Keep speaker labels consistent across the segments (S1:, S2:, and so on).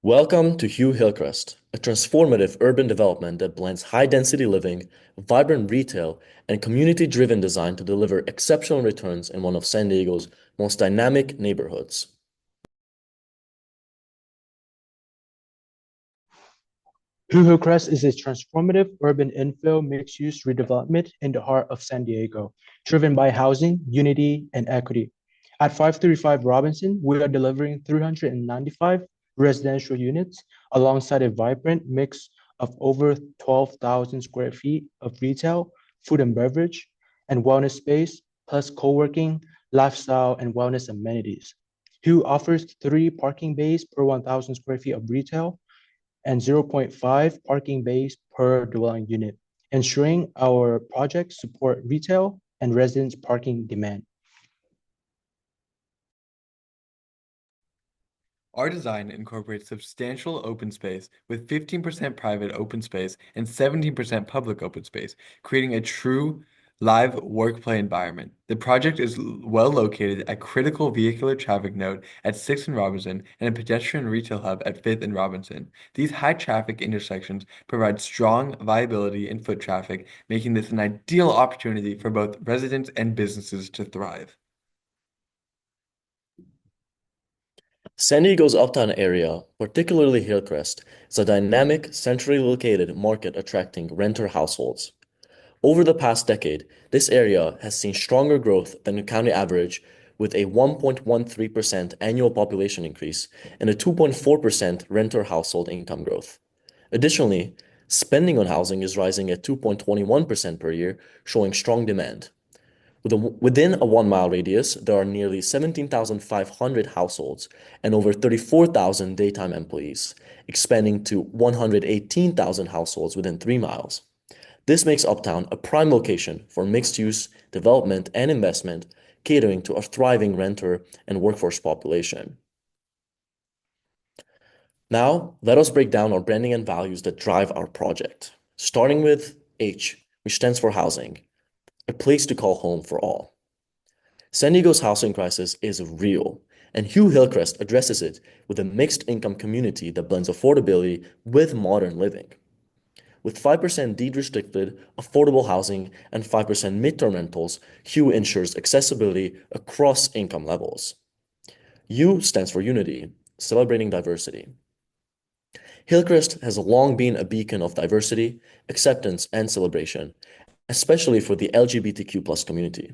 S1: Welcome to HUE Hillcrest, a transformative urban development that blends high-density living, vibrant retail, and community-driven design to deliver exceptional returns in one of San Diego's most dynamic neighborhoods.
S2: HUE Crest is a transformative urban infill mixed-use redevelopment in the heart of San Diego, driven by housing, unity, and equity. At 535 Robinson, we are delivering 395 residential units alongside a vibrant mix of over 12,000 square feet of retail, food and beverage, and wellness space, plus co-working, lifestyle, and wellness amenities. HUE offers 3 parking bays per 1,000 square feet of retail and zero point 0.5 parking bays per dwelling unit, ensuring our projects support retail and residents' parking demand.
S3: Our design incorporates substantial open space with 15% private open space and 17% public open space, creating a true live work-play environment. The project is well located at critical vehicular traffic node at 6th and Robinson and a pedestrian retail hub at 5th and Robinson. These high traffic intersections provide strong viability in foot traffic, making this an ideal opportunity for both residents and businesses to thrive.
S1: San Diego's uptown area, particularly Hillcrest, is a dynamic, centrally located market attracting renter households. Over the past decade, this area has seen stronger growth than the county average, with a 1.13% annual population increase and a 2.4% renter household income growth. Additionally, spending on housing is rising at 2.21% per year, showing strong demand. Within a 1 mile radius, there are nearly 17,500 households and over 34,000 daytime employees, expanding to 118,000 households within 3 miles. This makes Uptown a prime location for mixed-use development and investment, catering to a thriving renter and workforce population. Now, let us break down our branding and values that drive our project, starting with H, which stands for housing, a place to call home for all. San Diego's housing crisis is real, and HUE Hillcrest addresses it with a mixed-income community that blends affordability with modern living. With 5% deed-restricted, affordable housing and 5% midterm rentals, HUE ensures accessibility across income levels. U stands for unity, celebrating diversity. Hillcrest has long been a beacon of diversity, acceptance, and celebration, especially for the LGBTQ+ community.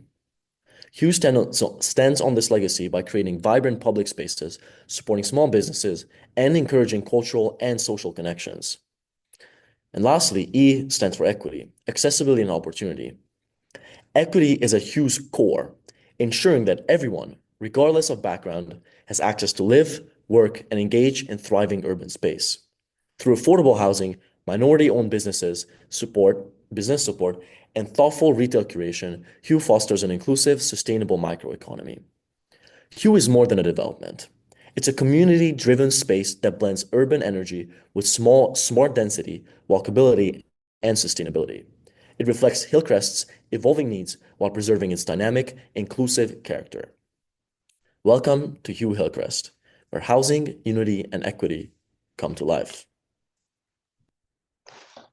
S1: HUE stands on this legacy by creating vibrant public spaces, supporting small businesses, and encouraging cultural and social connections. And lastly, E stands for equity, accessibility and opportunity. Equity is a HUE's core, ensuring that everyone, regardless of background, has access to live, work, and engage in thriving urban space. Through affordable housing, minority-owned business support, and thoughtful retail curation, HUE fosters an inclusive, sustainable microeconomy. HUE is more than a development. It's a community-driven space that blends urban energy with smart density, walkability, and sustainability. It reflects Hillcrest's evolving needs while preserving its dynamic, inclusive character. Welcome to HUE Hillcrest, where housing, unity, and equity come to life.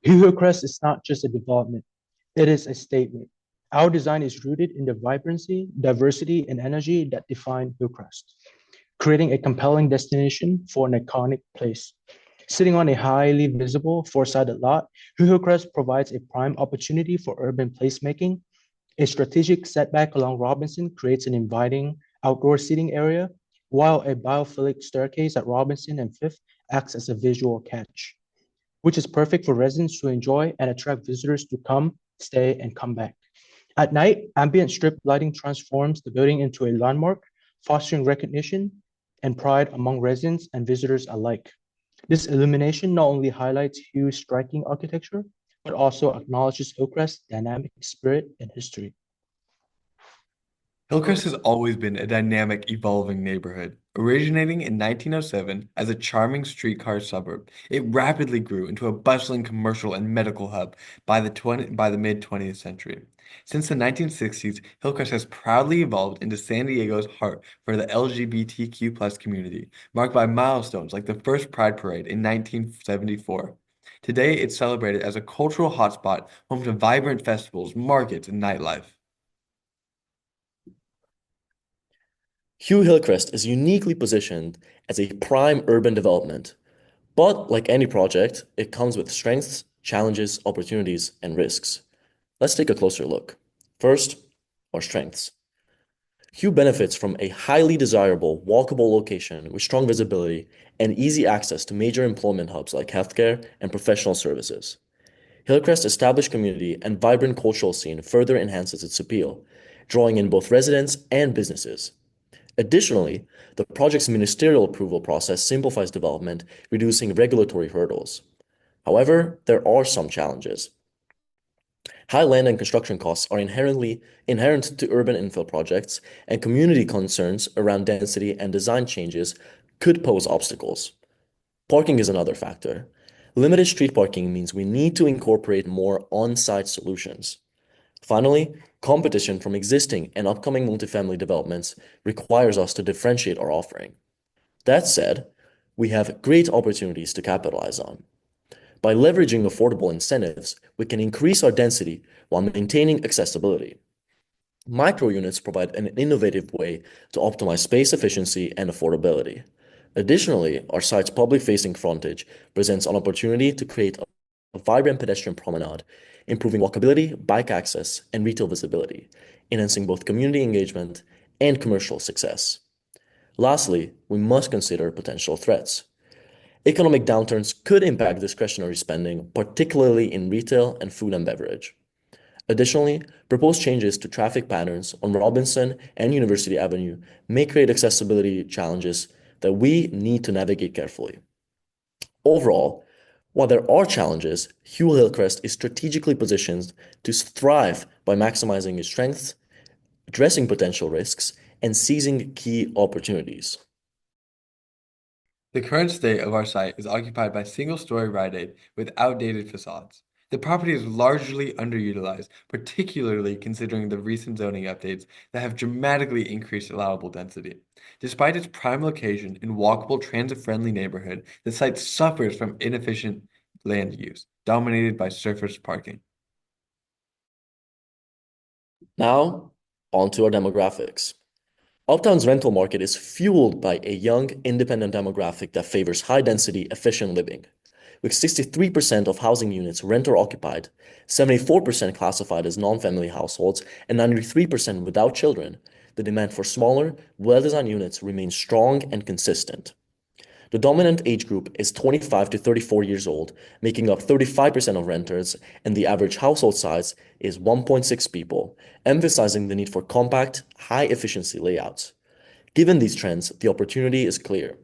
S2: HUE Crest is not just a development, it is a statement. Our design is rooted in the vibrancy, diversity, and energy that define Hillcrest, creating a compelling destination for an iconic place. Sitting on a highly visible four-sided lot, Hillcrest provides a prime opportunity for urban placemaking. A strategic setback along Robinson creates an inviting outdoor seating area, while a biophilic staircase at Robinson and Fifth acts as a visual catch, which is perfect for residents to enjoy and attract visitors to come, stay, and come back. At night, ambient strip lighting transforms the building into a landmark, fostering recognition and pride among residents and visitors alike. This illumination not only highlights HUE's striking architecture, but also acknowledges Hillcrest's dynamic spirit and history.
S3: Hillcrest has always been a dynamic, evolving neighborhood. Originating in 1907 as a charming streetcar suburb, it rapidly grew into a bustling commercial and medical hub by the mid-20th century. Since the 1960s, Hillcrest has proudly evolved into San Diego's heart for the LGBTQ plus community, marked by milestones like the first Pride Parade in 1974. Today, it's celebrated as a cultural hotspot, home to vibrant festivals, markets, and nightlife.
S1: HUE Hillcrest is uniquely positioned as a prime urban development, but like any project, it comes with strengths, challenges, opportunities, and risks. Let's take a closer look. First, our strengths. HUE benefits from a highly desirable, walkable location with strong visibility and easy access to major employment hubs like healthcare and professional services. Hillcrest's established community and vibrant cultural scene further enhances its appeal, drawing in both residents and businesses. Additionally, the project's ministerial approval process simplifies development, reducing regulatory hurdles. However, there are some challenges. High land and construction costs are inherent to urban infill projects, and community concerns around density and design changes could pose obstacles. Parking is another factor. Limited street parking means we need to incorporate more on-site solutions. Finally, competition from existing and upcoming multifamily developments requires us to differentiate our offering. That said, we have great opportunities to capitalize on. By leveraging affordable incentives, we can increase our density while maintaining accessibility. Micro units provide an innovative way to optimize space efficiency and affordability. Additionally, our site's public-facing frontage presents an opportunity to create a vibrant pedestrian promenade, improving walkability, bike access, and retail visibility, enhancing both community engagement and commercial success. Lastly, we must consider potential threats. Economic downturns could impact discretionary spending, particularly in retail and food and beverage. Additionally, proposed changes to traffic patterns on Robinson and University Avenue may create accessibility challenges that we need to navigate carefully. Overall, while there are challenges, HUE Hillcrest is strategically positioned to thrive by maximizing its strengths, addressing potential risks, and seizing key opportunities.
S3: The current state of our site is occupied by single-story Rite Aid with outdated facades. The property is largely underutilized, particularly considering the recent zoning updates that have dramatically increased allowable density. Despite its prime location in walkable, transit-friendly neighborhood, the site suffers from inefficient land use, dominated by surface parking.
S1: Now, on to our demographics. Uptown's rental market is fueled by a young, independent demographic that favors high-density, efficient living. With 63% of housing units rent or occupied, 74% classified as non-family households, and 93% without children, the demand for smaller, well-designed units remains strong and consistent. The dominant age group is 25 to 34 years old, making up 35% of renters, and the average household size is 1.6 people, emphasizing the need for compact, high-efficiency layouts. Given these trends, the opportunity is clear.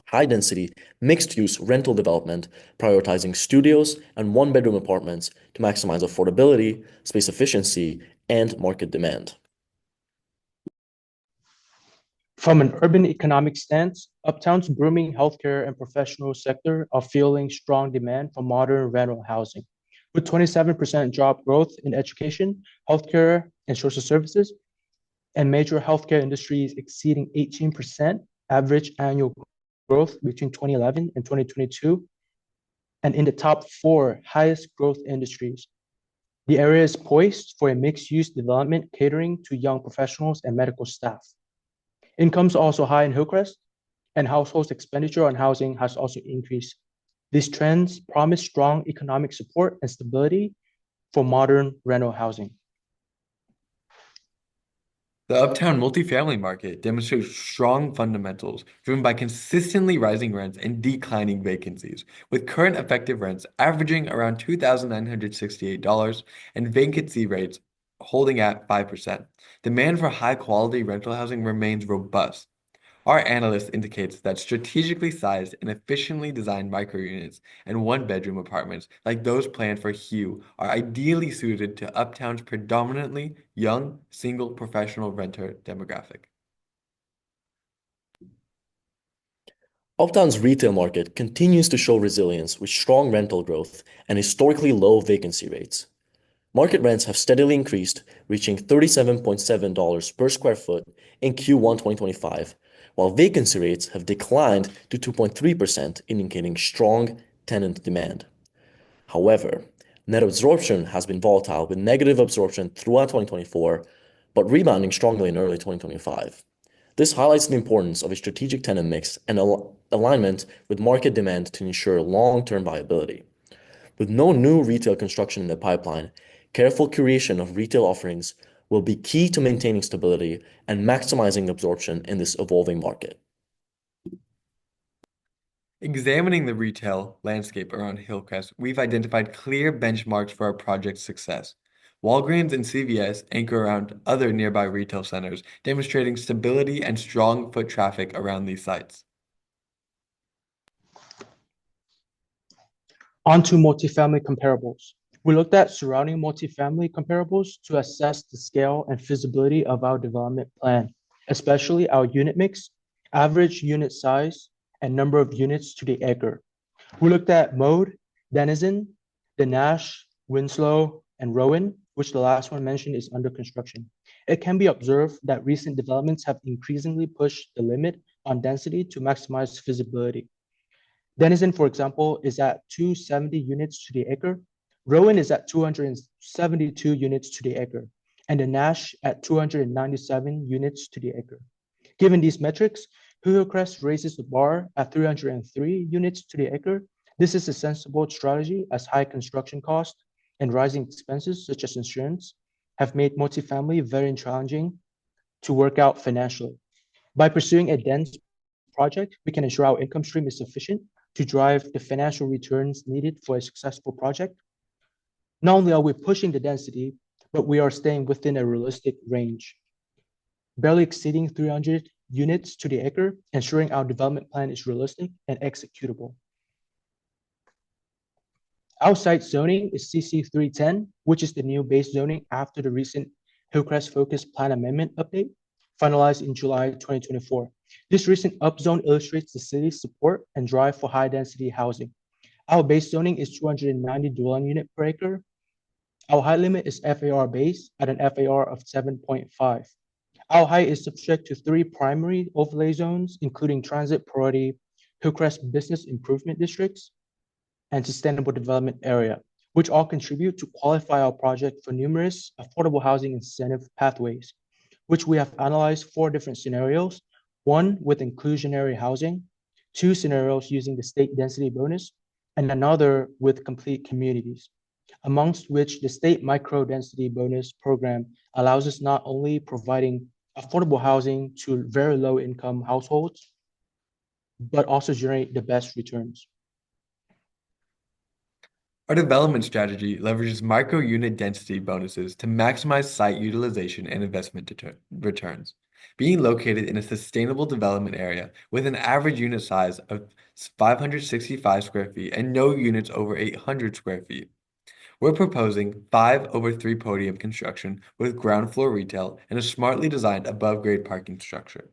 S1: High-density, mixed-use rental development, prioritizing studios and one-bedroom apartments to maximize affordability, space efficiency, and market demand.
S2: From an urban economic stance, Uptown's booming healthcare and professional sector are fueling strong demand for modern rental housing. With 27% job growth in education, healthcare, and social services, and major healthcare industries exceeding 18% average annual growth between 2011 and 2022, and in the top 4 highest growth industries. The area is poised for a mixed-use development catering to young professionals and medical staff. Incomes are also high in Hillcrest, and households' expenditure on housing has also increased. These trends promise strong economic support and stability for modern rental housing.
S3: The Uptown multifamily market demonstrates strong fundamentals driven by consistently rising rents and declining vacancies, with current effective rents averaging around $2,968 and vacancy rates holding at 5%. Demand for high-quality rental housing remains robust. Our analyst indicates that strategically sized and efficiently designed microunits and one-bedroom apartments like those planned for HUE are ideally suited to Uptown's predominantly young, single professional renter demographic.
S1: Uptown's retail market continues to show resilience with strong rental growth and historically low vacancy rates. Market rents have steadily increased, reaching $37.7 per square foot in Q1 2025, while vacancy rates have declined to 2.3%, indicating strong tenant demand. However, net absorption has been volatile with negative absorption throughout 2024, but rebounding strongly in early 2025. This highlights the importance of a strategic tenant mix and alignment with market demand to ensure long-term viability. With no new retail construction in the pipeline, careful curation of retail offerings will be key to maintaining stability and maximizing absorption in this evolving market.
S3: Examining the retail landscape around Hillcrest, we've identified clear benchmarks for our project's success. Walgreens and CVS anchor around other nearby retail centers, demonstrating stability and strong foot traffic around these sites.
S2: On to multifamily comparables. We looked at surrounding multifamily comparables to assess the scale and feasibility of our development plan, especially our unit mix, average unit size, and number of units to the acre. We looked at Mode, Denizen, the Nash, Winslow, and Rowan, which the last one mentioned is under construction. It can be observed that recent developments have increasingly pushed the limit on density to maximize feasibility. Denizen, for example, is at 270 units to the acre. Rowan is at 272 units to the acre, and the Nash at 297 units to the acre. Given these metrics, Hillcrest raises the bar at 303 units to the acre. This is a sensible strategy as high construction costs and rising expenses such as insurance have made multifamily very challenging to work out financially. By pursuing a dense project, we can ensure our income stream is sufficient to drive the financial returns needed for a successful project. Not only are we pushing the density, but we are staying within a realistic range, barely exceeding 300 units to the acre, ensuring our development plan is realistic and executable. Our site zoning is CC 310, which is the new base zoning after the recent Hillcrest Focus Plan Amendment update, finalized in July 2024. This recent upzone illustrates the city's support and drive for high-density housing. Our base zoning is 290 dwelling unit per acre. Our height limit is FAR base at an FAR of 7.5. Our height is subject to 3 primary overlay zones, including transit priority, Hillcrest Business Improvement Districts, and Sustainable Development Area, which all contribute to qualify our project for numerous affordable housing incentive pathways, which we have analyzed 4 different scenarios, 1 with inclusionary housing, 2 scenarios using the state density bonus, and another with complete communities, amongst which the state micro-density bonus program allows us not only providing affordable housing to very low-income households, but also generate the best returns.
S3: Our development strategy leverages micro-unit density bonuses to maximize site utilization and investment returns. Being located in a sustainable development area with an average unit size of 565 square feet and no units over 800 square feet, we're proposing 5 over 3 podium construction with ground floor retail and a smartly designed above-grade parking structure.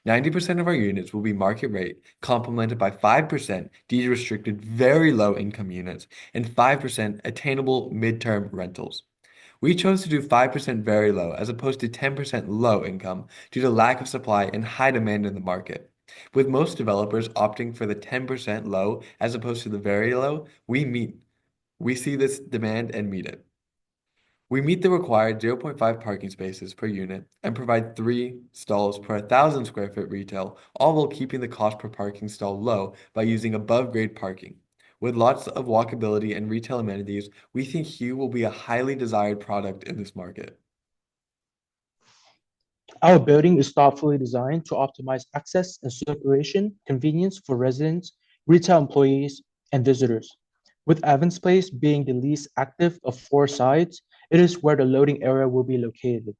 S3: 90% of our units will be market rate, complemented by 5% deed-restricted very low-income units and 5% attainable midterm rentals. We chose to do 5% very low as opposed to 10% low income due to lack of supply and high demand in the market. With most developers opting for the 10% low as opposed to the very low, we see this demand and meet it. We meet the required 0.5 parking spaces per unit and provide 3 stalls per 1,000 square foot retail, all while keeping the cost per parking stall low by using above-grade parking. With lots of walkability and retail amenities, we think HUE will be a highly desired product in this market.
S2: Our building is thoughtfully designed to optimize access and circulation convenience for residents, retail employees, and visitors. With Evans Place being the least active of 4 sides, it is where the loading area will be located,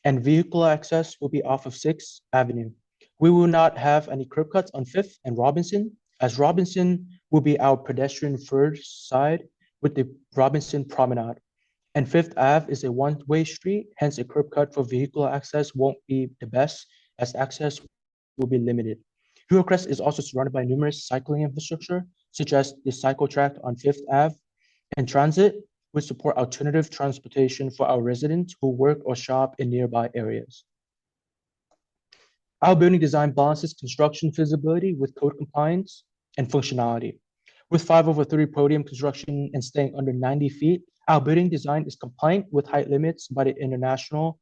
S2: and vehicle access will be off of 6th Avenue. We will not have any curb cuts on 5th and Robinson, as Robinson will be our pedestrian-first side with the Robinson Promenade. And 5th Ave is a one-way street, hence a curb cut for vehicle access won't be the best, as access will be limited. Hillcrest is also surrounded by numerous cycling infrastructure, such as the cycle track on Fifth Ave and transit, which support alternative transportation for our residents who work or shop in nearby areas. Our building design balances construction feasibility with code compliance and functionality. With 5/3 podium construction and staying under 90 feet, our building design is compliant with height limits by the International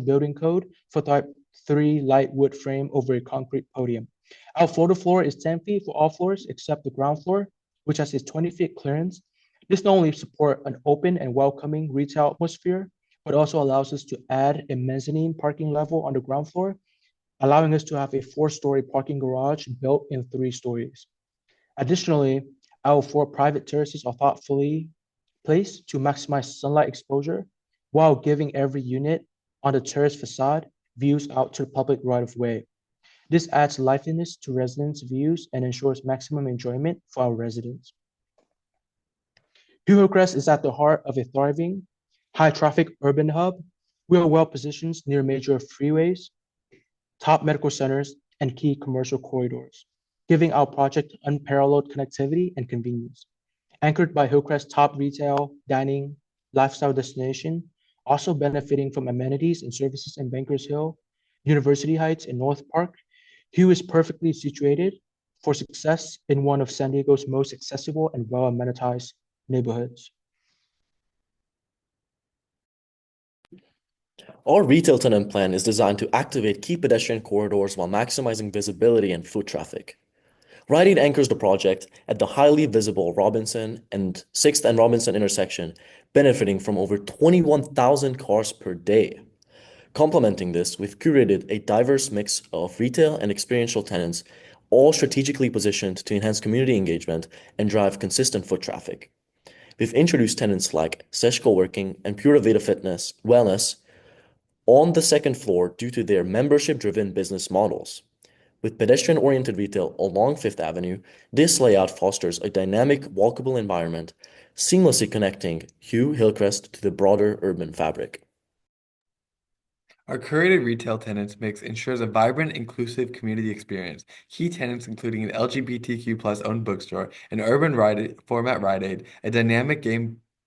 S2: Building Code for Type 3 light wood frame over a concrete podium. Our floor-to-floor is 10 feet for all floors except the ground floor, which has a 20-feet clearance. This not only supports an open and welcoming retail atmosphere, but also allows us to add a mezzanine parking level on the ground floor, allowing us to have a 4-story parking garage built in 3 stories. Additionally, our 4 private terraces are thoughtfully placed to maximize sunlight exposure while giving every unit on the terrace facade views out to the public right-of-way. This adds liveliness to residents' views and ensures maximum enjoyment for our residents. Hillcrest is at the heart of a thriving, high-traffic urban hub. We are well positioned near major freeways, top medical centers, and key commercial corridors, giving our project unparalleled connectivity and convenience. Anchored by Hillcrest's top retail, dining, lifestyle destination, also benefiting from amenities and services in Bankers Hill, University Heights, and North Park, HUE is perfectly situated for success in one of San Diego's most accessible and well-amenitized neighborhoods.
S1: Our retail tenant plan is designed to activate key pedestrian corridors while maximizing visibility and foot traffic. Rite Aid anchors the project at the highly visible Robinson and 6th and Robinson intersection, benefiting from over 21,000 cars per day. Complementing this, we've curated a diverse mix of retail and experiential tenants, all strategically positioned to enhance community engagement and drive consistent foot traffic. We've introduced tenants like Sesh Co-working and Pura Vida Fitness Wellness on the second floor due to their membership-driven business models. With pedestrian-oriented retail along Fifth Avenue, this layout fosters a dynamic, walkable environment, seamlessly connecting HUE Hillcrest to the broader urban fabric.
S3: Our curated retail tenants mix ensures a vibrant, inclusive community experience. Key tenants including an LGBTQ+ owned bookstore, an urban format Rite Aid, a dynamic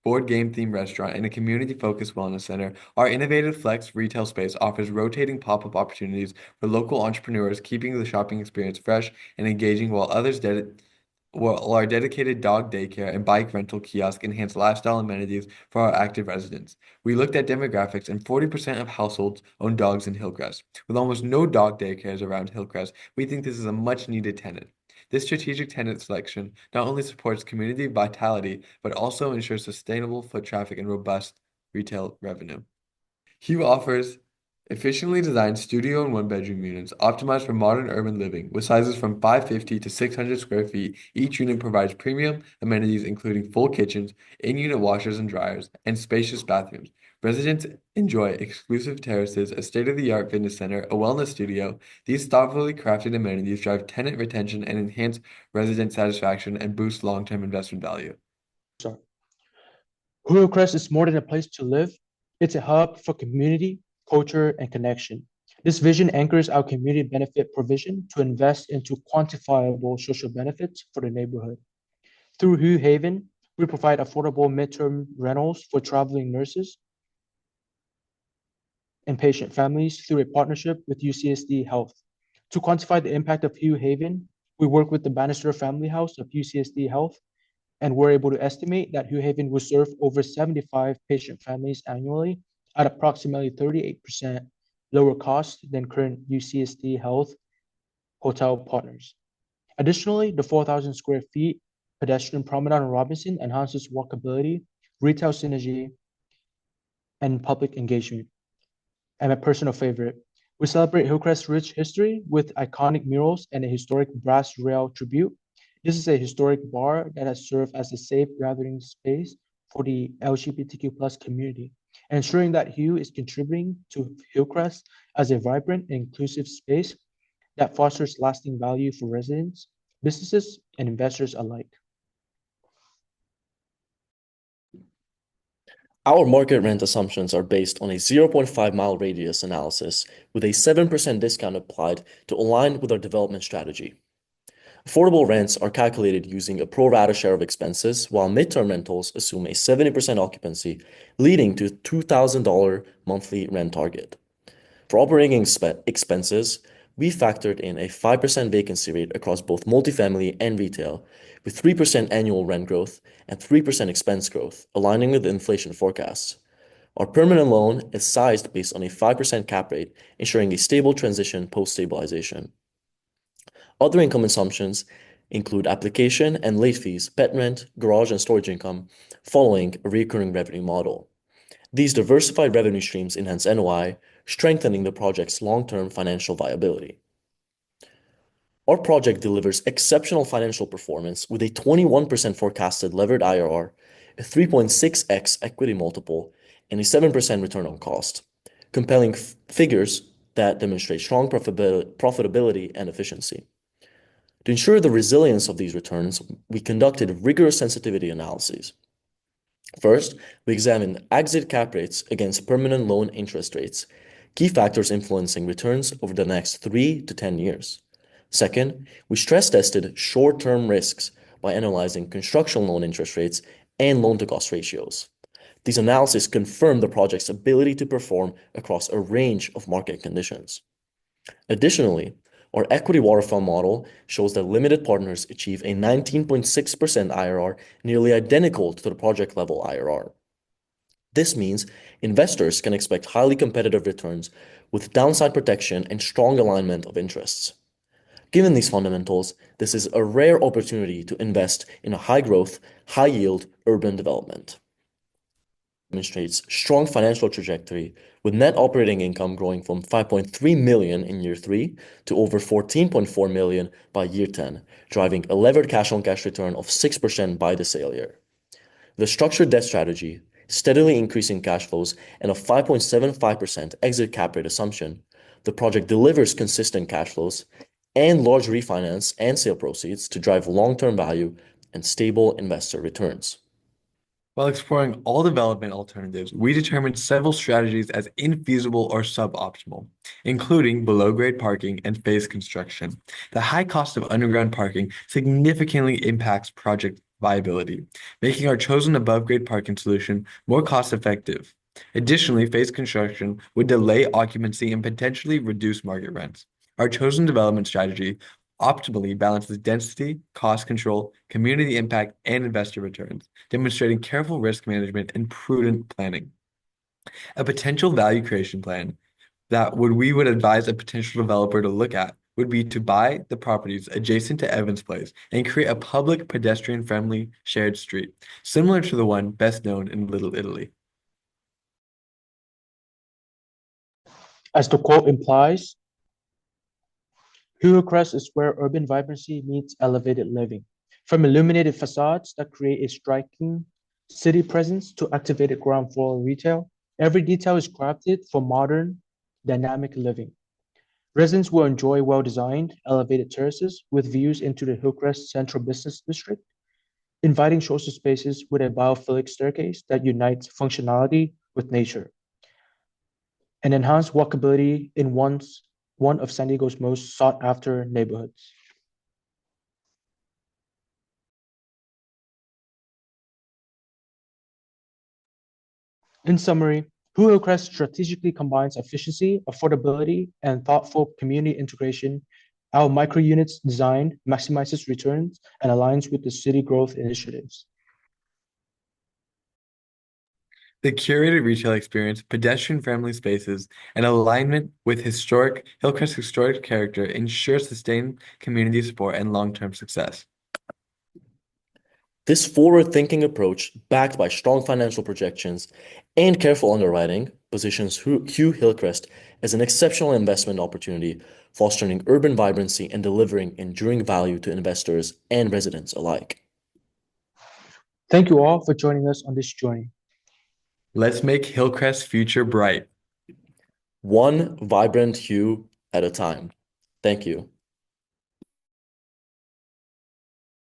S3: board game themed restaurant, and a community-focused wellness center. Our innovative flex retail space offers rotating pop-up opportunities for local entrepreneurs, keeping the shopping experience fresh and engaging while our dedicated dog daycare and bike rental kiosk enhance lifestyle amenities for our active residents. We looked at demographics, and 40% of households own dogs in Hillcrest. With almost no dog daycares around Hillcrest, we think this is a much-needed tenant. This strategic tenant selection not only supports community vitality, but also ensures sustainable foot traffic and robust retail revenue. HUE offers efficiently designed studio and one-bedroom units optimized for modern urban living with sizes from 550 to 600 square feet. Each unit provides premium amenities including full kitchens, in-unit washers and dryers, and spacious bathrooms. Residents enjoy exclusive terraces, a state-of-the-art fitness center, a wellness studio. These thoughtfully crafted amenities drive tenant retention and enhance resident satisfaction and boost long-term investment value.
S2: Hillcrest is more than a place to live. It's a hub for community, culture, and connection. This vision anchors our community benefit provision to invest into quantifiable social benefits for the neighborhood. Through HUE Haven, we provide affordable midterm rentals for traveling nurses and patient families through a partnership with UCSD Health. To quantify the impact of HUE Haven, we work with the Bannister Family House of UCSD Health, and we're able to estimate that HUE Haven will serve over 75 patient families annually at approximately 38% lower cost than current UCSD Health hotel partners. Additionally, the 4,000 square feet pedestrian promenade on Robinson enhances walkability, retail synergy, and public engagement. And my personal favorite, we celebrate Hillcrest's rich history with iconic murals and a historic brass rail tribute. This is a historic bar that has served as a safe gathering space for the LGBTQ+ community, ensuring that HUE is contributing to Hillcrest as a vibrant and inclusive space that fosters lasting value for residents, businesses, and investors alike.
S1: Our market rent assumptions are based on a 0.5-mile radius analysis with a 7% discount applied to align with our development strategy. Affordable rents are calculated using a pro rata share of expenses, while midterm rentals assume a 70% occupancy, leading to a $2,000 monthly rent target. For operating expenses, we factored in a 5% vacancy rate across both multifamily and retail, with 3% annual rent growth and 3% expense growth, aligning with the inflation forecasts. Our permanent loan is sized based on a 5% cap rate, ensuring a stable transition post-stabilization. Other income assumptions include application and late fees, pet rent, garage and storage income, following a recurring revenue model. These diversified revenue streams enhance NOI, strengthening the project's long-term financial viability. Our project delivers exceptional financial performance with a 21% forecasted levered IRR, a 3.6x equity multiple, and a 7% return on cost, compelling figures that demonstrate strong profitability and efficiency. To ensure the resilience of these returns, we conducted rigorous sensitivity analyses. First, we examined exit cap rates against permanent loan interest rates, key factors influencing returns over the next 3 to 10 years. Second, we stress tested short-term risks by analyzing construction loan interest rates and loan-to-cost ratios. These analyses confirm the project's ability to perform across a range of market conditions. Additionally, our equity waterfall model shows that limited partners achieve a 19.6% IRR, nearly identical to the project level IRR. This means investors can expect highly competitive returns with downside protection and strong alignment of interests. Given these fundamentals, this is a rare opportunity to invest in a high-growth, high-yield urban development. Demonstrates strong financial trajectory, with net operating income growing from $5.3 million in year 3 to over $14.4 million by year 10, driving a levered cash-on-cash return of 6% by the sale year. The structured debt strategy, steadily increasing cash flows, and a 5.75% exit cap rate assumption, the project delivers consistent cash flows and large refinance and sale proceeds to drive long-term value and stable investor returns.
S3: While exploring all development alternatives, we determined several strategies as infeasible or suboptimal, including below-grade parking and phase construction. The high cost of underground parking significantly impacts project viability, making our chosen above-grade parking solution more cost-effective. Additionally, phase construction would delay occupancy and potentially reduce market rents. Our chosen development strategy optimally balances density, cost control, community impact, and investor returns, demonstrating careful risk management and prudent planning. A potential value creation plan that we would advise a potential developer to look at would be to buy the properties adjacent to Evans Place and create a public pedestrian-friendly shared street, similar to the one best known in Little Italy.
S2: As the quote implies, HUE is where urban vibrancy meets elevated living. From illuminated facades that create a striking city presence to activated ground floor retail, every detail is crafted for modern, dynamic living. Residents will enjoy well-designed, elevated terraces with views into the Hillcrest Central Business District, inviting social spaces with a biophilic staircase that unites functionality with nature, and enhanced walkability in one of San Diego's most sought-after neighborhoods. In summary, HUE Hillcrest strategically combines efficiency, affordability, and thoughtful community integration. Our micro-units design maximizes returns and aligns with the city growth initiatives.
S3: The curated retail experience, pedestrian-friendly spaces, and alignment with Hillcrest's historic character ensure sustained community support and long-term success.
S1: This forward-thinking approach, backed by strong financial projections and careful underwriting, positions HUE Hillcrest as an exceptional investment opportunity, fostering urban vibrancy and delivering enduring value to investors and residents alike.
S2: Thank you all for joining us on this journey.
S3: Let's make Hillcrest's future bright.
S1: One vibrant HUE at a time. Thank you.